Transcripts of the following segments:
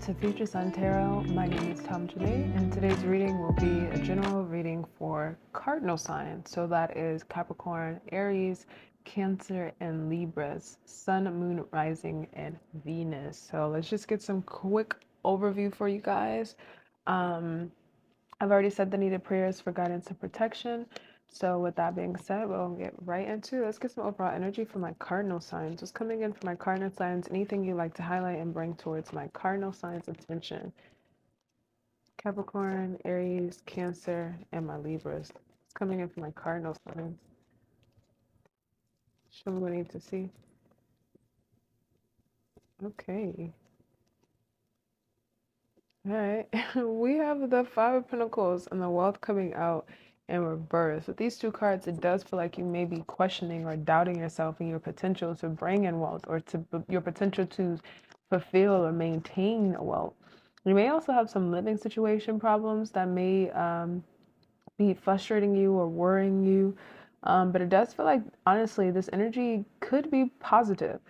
to Future Sun Tarot. My name is Tom Janae, and today's reading will be a general reading for cardinal signs. So that is Capricorn, Aries, Cancer, and Libras, Sun, Moon, Rising, and Venus. So let's just get some quick overview for you guys. I've already said the needed prayers for guidance and protection. So with that being said, we'll get right into it. Let's get some overall energy for my cardinal signs. What's coming in for my cardinal signs? Anything you'd like to highlight and bring towards my cardinal signs attention? Capricorn, Aries, Cancer, and my Libras. What's coming in for my cardinal signs? Show me what I need to see. Okay. All right. We have the Five of Pentacles and the Wealth coming out in reverse. With these two cards, it does feel like you may be questioning or doubting yourself and your potential to bring in wealth, or to your potential to fulfill or maintain wealth. You may also have some living situation problems that may be frustrating you or worrying you. But it does feel like, honestly, this energy could be positive.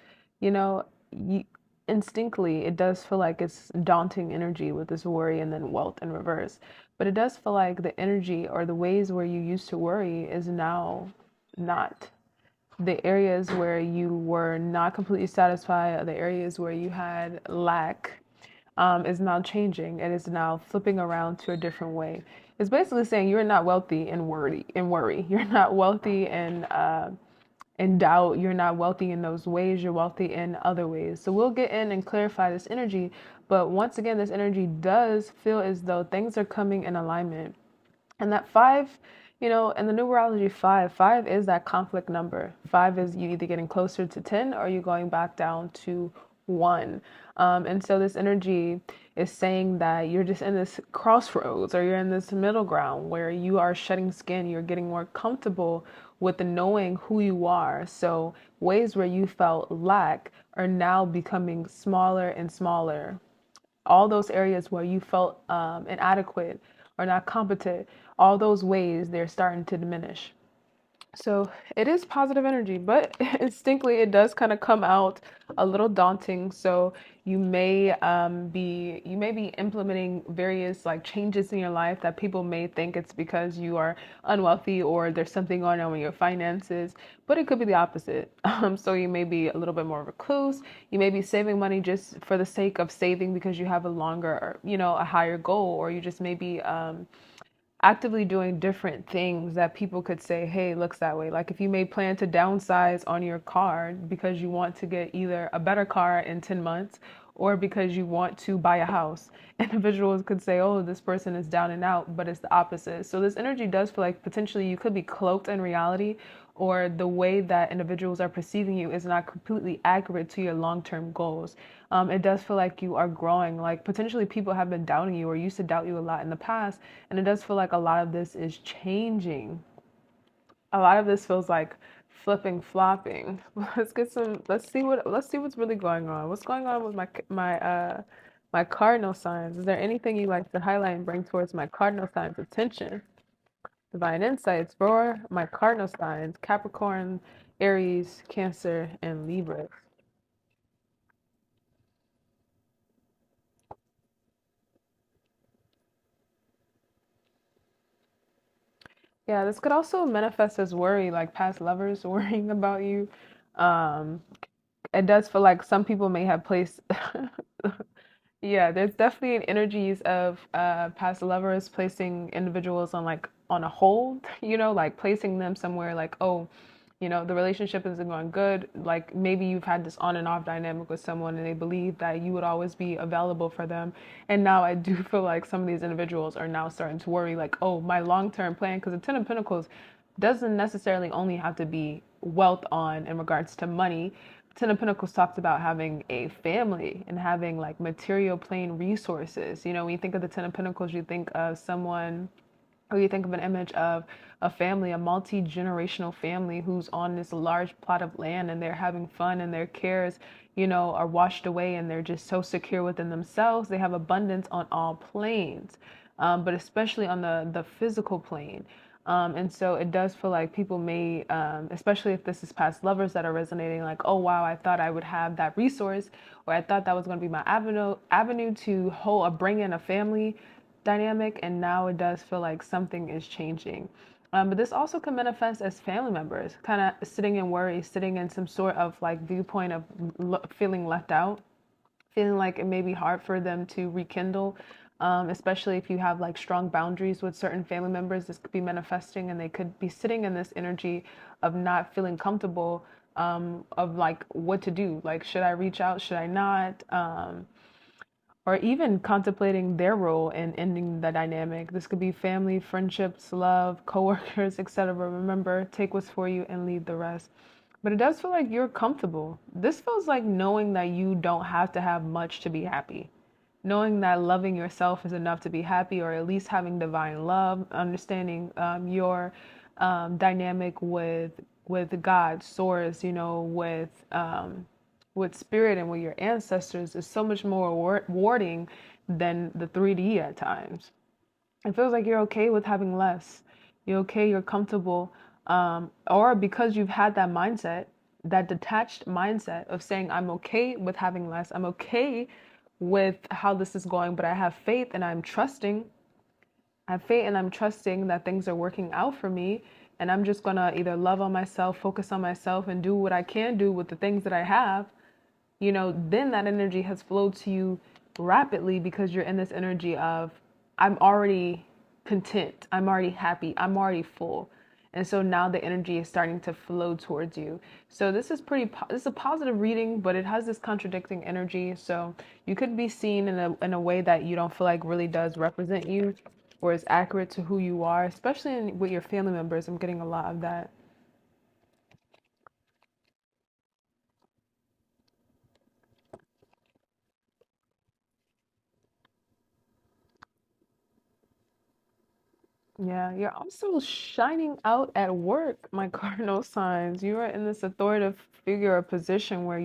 You know, you, instinctively, it does feel like it's daunting energy with this worry and then wealth in reverse. But it does feel like the energy or the ways where you used to worry is now not. The areas where you were not completely satisfied, or the areas where you had lack, is now changing and is now flipping around to a different way. It's basically saying you're not wealthy in worry. You're not wealthy in doubt. You're not wealthy in those ways. You're wealthy in other ways. So we'll get in and clarify this energy. But once again, this energy does feel as though things are coming in alignment. And that five, in the numerology, five is that conflict number. Five is you either getting closer to 10 or you're going back down to one. And so this energy is saying that you're just in this crossroads, or you're in this middle ground where you are shedding skin. You're getting more comfortable with the knowing who you are. So ways where you felt lack are now becoming smaller and smaller. All those areas where you felt inadequate or not competent, all those ways, they're starting to diminish. So it is positive energy, but instinctively it does kind of come out a little daunting. So you may be implementing various like changes in your life that people may think it's because you are unwealthy or there's something going on with your finances, but it could be the opposite. So you may be a little bit more recluse. You may be saving money just for the sake of saving because you have a longer, a higher goal, or you just may be actively doing different things that people could say, hey, looks that way. Like if you may plan to downsize on your car because you want to get either a better car in 10 months or because you want to buy a house. Individuals could say, oh, this person is down and out, but it's the opposite. So this energy does feel like potentially you could be cloaked in reality, or the way that individuals are perceiving you is not completely accurate to your long-term goals. It does feel like you are growing. Like potentially people have been doubting you or used to doubt you a lot in the past. And it does feel like a lot of this is changing. A lot of this feels like flipping, flopping. Let's see what's really going on. What's going on with my cardinal signs? Is there anything you like to highlight and bring towards my cardinal signs attention? Divine insights for my cardinal signs: Capricorn, Aries, Cancer, and Libra. Yeah, this could also manifest as worry, like past lovers worrying about you. Um, it does feel like some people may have placed yeah, there's definitely an energies of past lovers placing individuals on like on a hold, like placing them somewhere like, oh, the relationship isn't going good. Like maybe you've had this on and off dynamic with someone and they believe that you would always be available for them. And now I do feel like some of these individuals are now starting to worry like, oh, my long-term plan, because the Ten of Pentacles doesn't necessarily only have to be wealth on in regards to money. Ten of Pentacles talks about having a family and having like material plane resources. When you think of the Ten of Pentacles, you think of someone, or you think of an image of a family, a multi-generational family who's on this large plot of land and they're having fun, and their cares, are washed away, and they're just so secure within themselves. They have abundance on all planes, but especially on the physical plane. And so it does feel like people may, especially if this is past lovers that are resonating, like, oh wow, I thought I would have that resource, or I thought that was going to be my avenue to hold or bring in a family dynamic, and now it does feel like something is changing. But this also can manifest as family members, kind of sitting in worry, sitting in some sort of like viewpoint of feeling left out, feeling like it may be hard for them to rekindle, especially if you have like strong boundaries with certain family members. This could be manifesting, and they could be sitting in this energy of not feeling comfortable, of like what to do. Like, should I reach out? Should I not? Or even contemplating their role in ending the dynamic. This could be family, friendships, love, coworkers, etc. Remember, take what's for you and leave the rest. But it does feel like you're comfortable. This feels like knowing that you don't have to have much to be happy. Knowing that loving yourself is enough to be happy, or at least having divine love, understanding your dynamic with God, source, with spirit and with your ancestors is so much more rewarding than the 3D at times. It feels like you're okay with having less. You're okay, you're comfortable. Or because you've had that mindset, that detached mindset of saying, I'm okay with having less. I'm okay with how this is going, but I have faith and I'm trusting. I have faith and I'm trusting that things are working out for me. And I'm just going to either love on myself, focus on myself, and do what I can do with the things that I have. Then that energy has flowed to you rapidly because you're in this energy of, I'm already content, I'm already happy, I'm already full. And so now the energy is starting to flow towards you. So this is this is a positive reading, but it has this contradicting energy. So you could be seen in a way that you don't feel like really does represent you or is accurate to who you are, especially with your family members. I'm getting a lot of that. Yeah, you're also shining out at work, my cardinal signs. You are in this authoritative figure or position where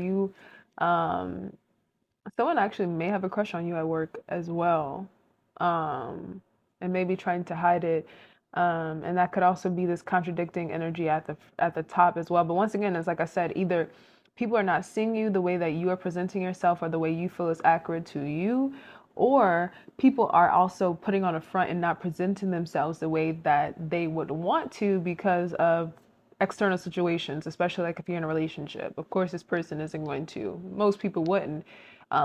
um, someone actually may have a crush on you at work as well, um, and maybe trying to hide it. And that could also be this contradicting energy at the top as well. But once again, it's like I said, either people are not seeing you the way that you are presenting yourself or the way you feel is accurate to you, or people are also putting on a front and not presenting themselves the way that they would want to because of external situations, especially like if you're in a relationship. Of course, this person isn't going to, most people wouldn't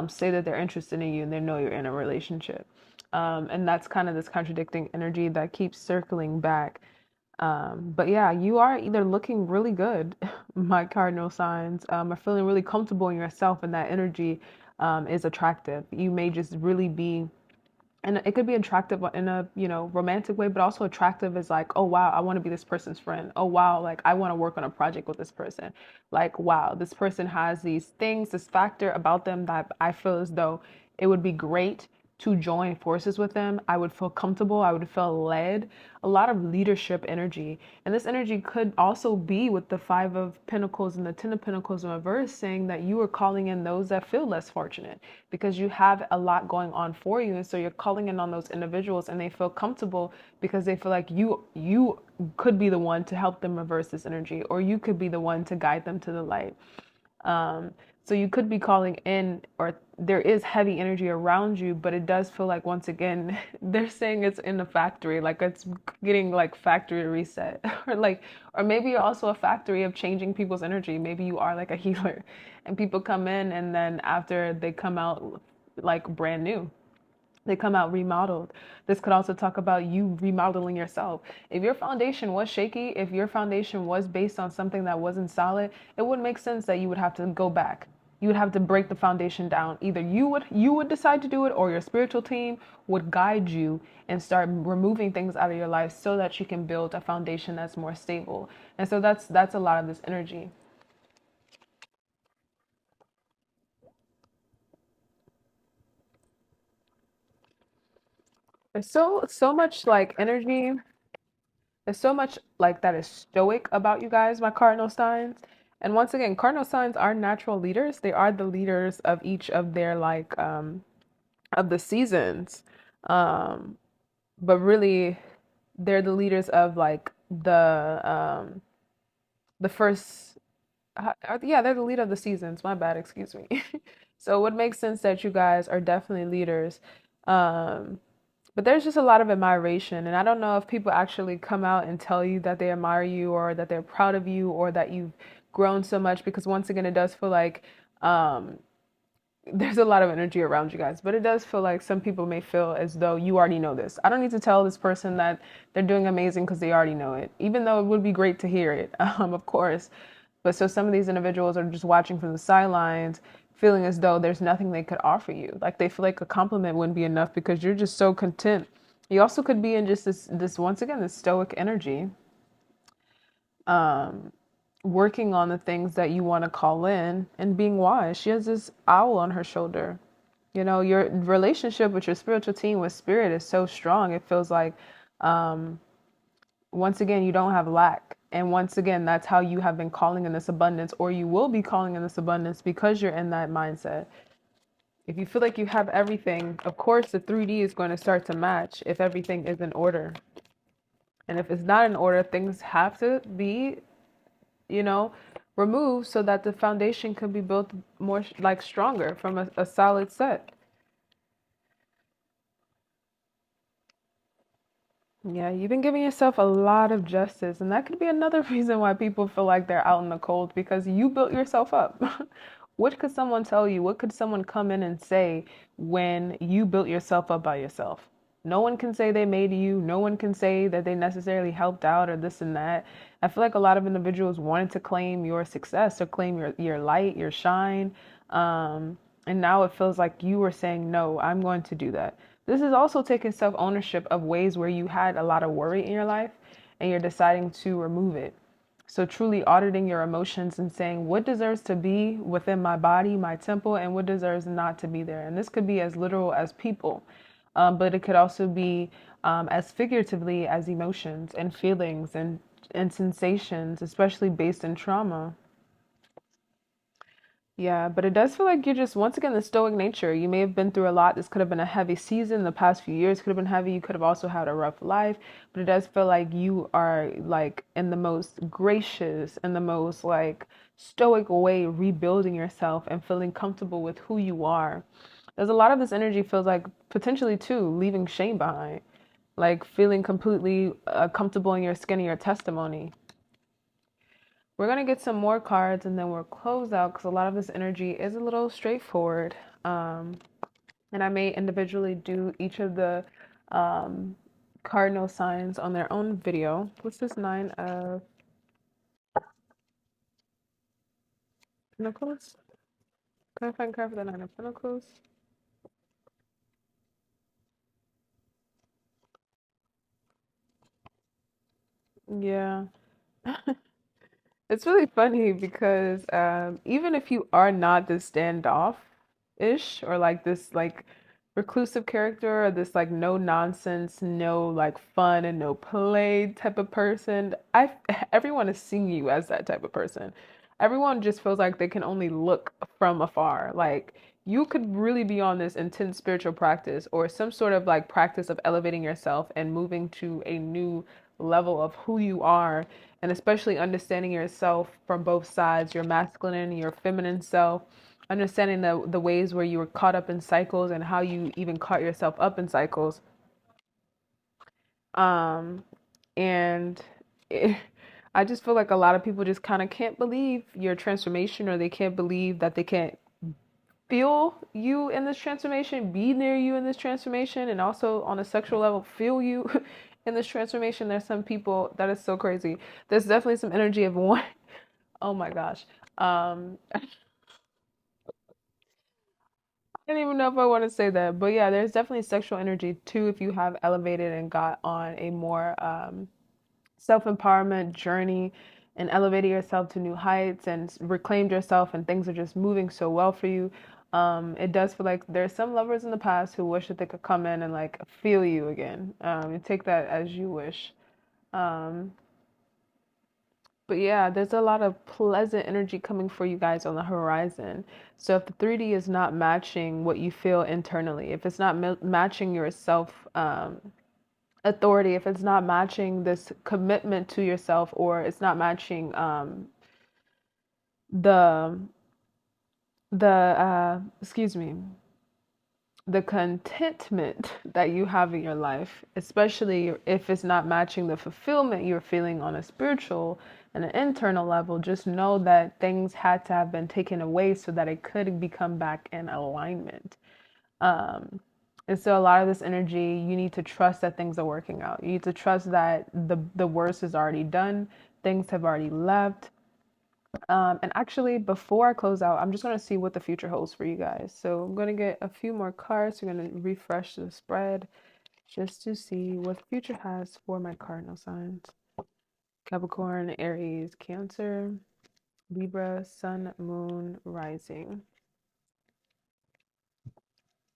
say that they're interested in you and they know you're in a relationship. And that's kind of this contradicting energy that keeps circling back. But yeah, you are either looking really good, my cardinal signs, are feeling really comfortable in yourself, and that energy is attractive. You may just really be, and it could be attractive in a romantic way, but also attractive is like, oh wow, I want to be this person's friend. Oh wow, like I want to work on a project with this person. Like wow, this person has these things, this factor about them that I feel as though it would be great to join forces with them. I would feel comfortable, I would feel led, a lot of leadership energy. And this energy could also be with the 5 of Pentacles and the 10 of Pentacles in reverse, saying that you are calling in those that feel less fortunate because you have a lot going on for you. And so you're calling in on those individuals and they feel comfortable because they feel like you could be the one to help them reverse this energy, or you could be the one to guide them to the light. Um, so you could be calling in, or there is heavy energy around you, but it does feel like, once again, they're saying it's in the factory, like it's getting like factory reset, or like, or maybe you're also a factory of changing people's energy. Maybe you are like a healer, and people come in, and then after they come out like brand new. They come out remodeled. This could also talk about you remodeling yourself. If your foundation was shaky, if your foundation was based on something that wasn't solid, it would make sense that you would have to go back. You would have to break the foundation down. Either you would decide to do it, or your spiritual team would guide you and start removing things out of your life so that you can build a foundation that's more stable. And so that's a lot of this energy. There's so much like energy. There's so much like that is stoic about you guys, my cardinal signs. And once again, cardinal signs are natural leaders. They are the leaders of each of their like of the seasons. Um, but really they're the leaders of like the first yeah, they're the lead of the seasons. My bad, excuse me. So it would make sense that you guys are definitely leaders. Um, but there's just a lot of admiration, and I don't know if people actually come out and tell you that they admire you or that they're proud of you or that you've grown so much because once again it does feel like um there's a lot of energy around you guys, but it does feel like some people may feel as though you already know this. I don't need to tell this person that they're doing amazing because they already know it, even though it would be great to hear it, of course. But so some of these individuals are just watching from the sidelines, feeling as though there's nothing they could offer you. Like they feel like a compliment wouldn't be enough because you're just so content. You also could be in just this once again, this stoic energy, um, working on the things that you want to call in and being wise. She has this owl on her shoulder. You know, your relationship with your spiritual team, with spirit, is so strong. It feels like, um, once again, you don't have lack. And once again, that's how you have been calling in this abundance, or you will be calling in this abundance because you're in that mindset. If you feel like you have everything, of course, the 3D is going to start to match if everything is in order. And if it's not in order, things have to be, you know, removed so that the foundation can be built more like stronger from a solid set. Yeah, you've been giving yourself a lot of justice, and that could be another reason why people feel like they're out in the cold because you built yourself up. What could someone tell you? What could someone come in and say when you built yourself up by yourself? No one can say they made you. No one can say that they necessarily helped out or this and that. I feel like a lot of individuals wanted to claim your success or claim your light, your shine. And now it feels like you were saying, no, I'm going to do that. This is also taking self ownership of ways where you had a lot of worry in your life and you're deciding to remove it. So, truly auditing your emotions and saying what deserves to be within my body, my temple, and what deserves not to be there. And this could be as literal as people, but it could also be as figuratively as emotions and feelings and sensations, especially based in trauma. Yeah, but it does feel like you're just, once again, the stoic nature. You may have been through a lot. This could have been a heavy season. The past few years could have been heavy. You could have also had a rough life, but it does feel like you are like in the most gracious and the most like stoic way rebuilding yourself and feeling comfortable with who you are. There's a lot of this energy feels like potentially too leaving shame behind, like feeling completely comfortable in your skin and your testimony. We're going to get some more cards and then we'll close out because a lot of this energy is a little straightforward. Um, and I may individually do each of the um, cardinal signs on their own video. What's this? Nine of Pentacles? Can I find card for the Nine of Pentacles? Yeah. It's really funny because even if you are not this standoff-ish or like this like reclusive character or this like no nonsense, no like fun and no play type of person, I everyone is seeing you as that type of person. Everyone just feels like they can only look from afar. Like you could really be on this intense spiritual practice or some sort of like practice of elevating yourself and moving to a new level of who you are, and especially understanding yourself from both sides, your masculine and your feminine self, understanding the ways where you were caught up in cycles and how you even caught yourself up in cycles. Um, and it, I just feel like a lot of people just kind of can't believe your transformation, or they can't believe that they can't feel you in this transformation, be near you in this transformation, and also on a sexual level, feel you in this transformation. There's some people that is so crazy. There's definitely some energy of one. Oh my gosh. I don't even know if I want to say that, but yeah, there's definitely sexual energy too if you have elevated and got on a more self-empowerment journey and elevated yourself to new heights and reclaimed yourself, and things are just moving so well for you. It does feel like there's some lovers in the past who wish that they could come in and like feel you again. You take that as you wish. Um, but yeah, there's a lot of pleasant energy coming for you guys on the horizon. So if the 3D is not matching what you feel internally, if it's not matching your self authority, if it's not matching this commitment to yourself, or it's not matching the excuse me, the contentment that you have in your life, especially if it's not matching the fulfillment you're feeling on a spiritual and an internal level, just know that things had to have been taken away so that it could become back in alignment. Um, and so a lot of this energy, you need to trust that things are working out. You need to trust that the worst is already done. Things have already left. And actually, before I close out, I'm just going to see what the future holds for you guys. So I'm going to get a few more cards. We're going to refresh the spread just to see what the future has for my cardinal signs. Capricorn, Aries, Cancer, Libra, Sun, Moon, Rising.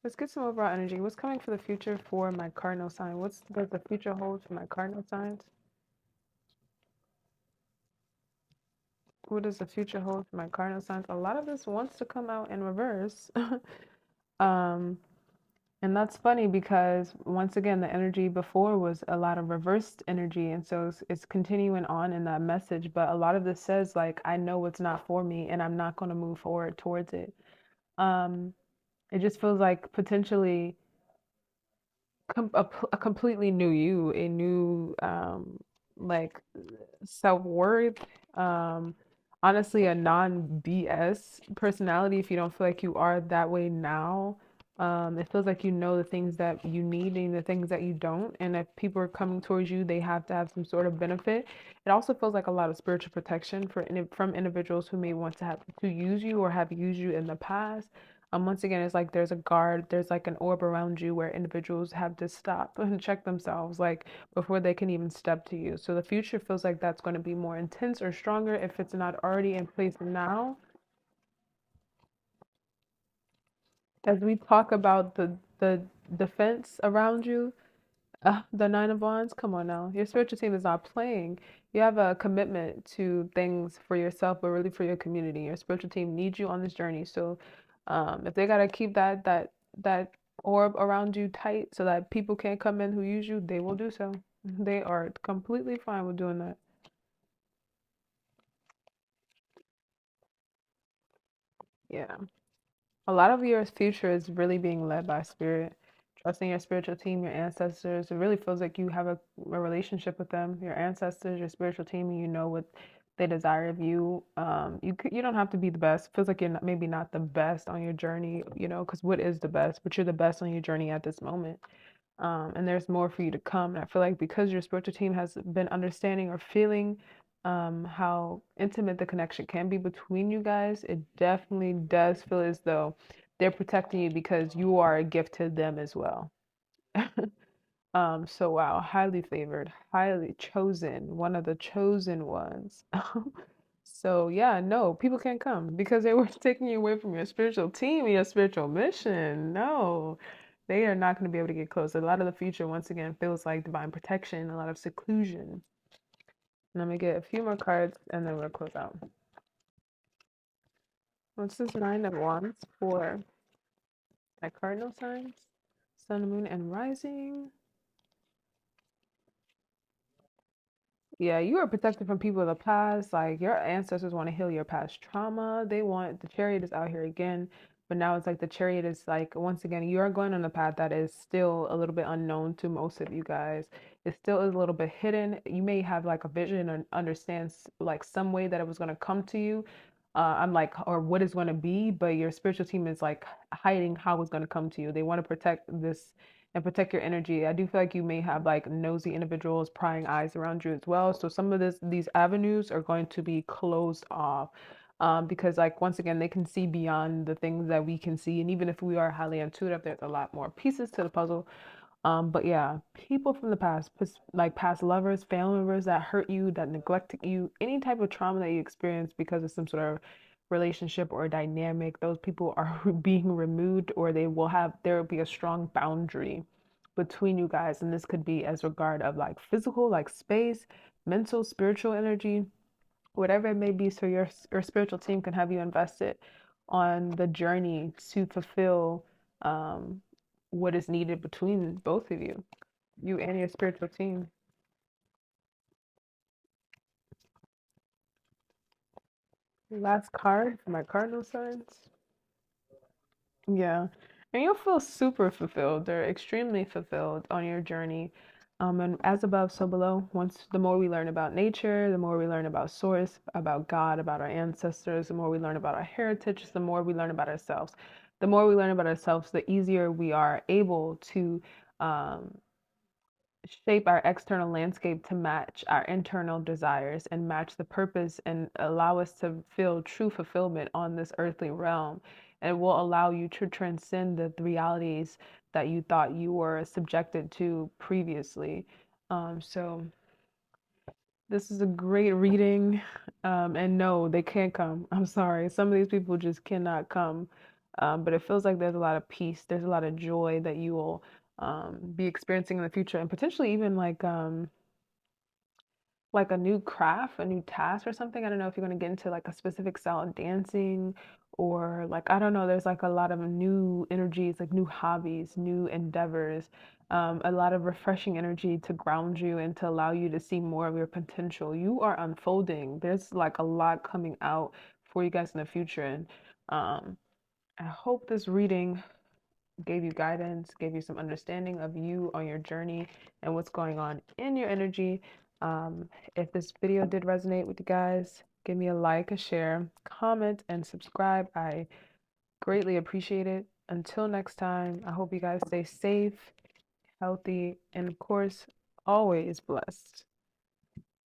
Let's get some overall energy. What's coming for the future for my cardinal sign? What does the future hold for my cardinal signs? What does the future hold for my cardinal signs? A lot of this wants to come out in reverse. um, And that's funny because once again, the energy before was a lot of reversed energy. And so it's continuing on in that message. But a lot of this says, like, I know it's not for me and I'm not going to move forward towards it. Um, it just feels like potentially a completely new you, a new, like, self-worth, um, honestly a non-BS personality. If you don't feel like you are that way now, it feels like you know the things that you need and the things that you don't, and if people are coming towards you, they have to have some sort of benefit. It also feels like a lot of spiritual protection from individuals who may want to have to use you or have used you in the past. Once again, it's like there's a guard, there's like an orb around you where individuals have to stop and check themselves, like, before they can even step to you. So the future feels like that's going to be more intense or stronger if it's not already in place now. As we talk about the defense around you, the Nine of Wands, come on now. Your spiritual team is not playing. You have a commitment to things for yourself, but really for your community. Your spiritual team needs you on this journey. So, if they gotta keep that orb around you tight so that people can't come in who use you, they will do so. They are completely fine with doing that. Yeah. A lot of your future is really being led by spirit. Trusting your spiritual team, your ancestors. It really feels like you have a relationship with them, your ancestors, your spiritual team, and you know what they desire of you. You don't have to be the best. It feels like you're not, maybe not the best on your journey, because what is the best? But you're the best on your journey at this moment. And there's more for you to come. And I feel like because your spiritual team has been understanding or feeling how intimate the connection can be between you guys, it definitely does feel as though they're protecting you because you are a gift to them as well. So wow, highly favored, highly chosen, one of the chosen ones. So yeah, no, people can't come because they were taking you away from your spiritual team and your spiritual mission. No, they are not going to be able to get close. A lot of the future, once again, feels like divine protection, a lot of seclusion. Let me get a few more cards and then we'll close out. What's this Nine of Wands for my cardinal signs? Sun, Moon, and Rising. Yeah, you are protected from people of the past. Like your ancestors want to heal your past trauma. They want the chariot is out here again, but now it's like the chariot is like once again you are going on a path that is still a little bit unknown to most of you guys. It still is a little bit hidden. You may have like a vision or understand like some way that it was going to come to you. I'm like, or what is going to be, but your spiritual team is like hiding how it's going to come to you. They want to protect this and protect your energy. I do feel like you may have like nosy individuals prying eyes around you as well. So some of these avenues are going to be closed off. Because like once again, they can see beyond the things that we can see. And even if we are highly intuitive, there's a lot more pieces to the puzzle. But yeah, people from the past, like past lovers, family members that hurt you, that neglected you, any type of trauma that you experienced because of some sort of relationship or dynamic, those people are being removed, or there will be a strong boundary between you guys. And this could be as regard of like physical, like space, mental, spiritual energy, whatever it may be. So your spiritual team can have you invested on the journey to fulfill um, what is needed between both of you. You and your spiritual team. Last card for my cardinal signs. Yeah. And you'll feel super fulfilled or extremely fulfilled on your journey. And as above, so below. Once the more we learn about nature, the more we learn about source, about God, about our ancestors, the more we learn about our heritage, the more we learn about ourselves. The more we learn about ourselves, the easier we are able to um, shape our external landscape to match our internal desires and match the purpose and allow us to feel true fulfillment on this earthly realm. And it will allow you to transcend the realities that you thought you were subjected to previously. So this is a great reading. And no, they can't come. I'm sorry. Some of these people just cannot come. But it feels like there's a lot of peace. There's a lot of joy that you will be experiencing in the future, and potentially even like a new craft, a new task or something. I don't know if you're going to get into like a specific style of dancing or like, I don't know, there's like a lot of new energies, like new hobbies, new endeavors, a lot of refreshing energy to ground you and to allow you to see more of your potential. You are unfolding. There's like a lot coming out for you guys in the future. And um, I hope this reading gave you guidance, gave you some understanding of you on your journey and what's going on in your energy. If this video did resonate with you guys, give me a like, a share, comment, and subscribe. I greatly appreciate it. Until next time, I hope you guys stay safe, healthy, and of course, always blessed.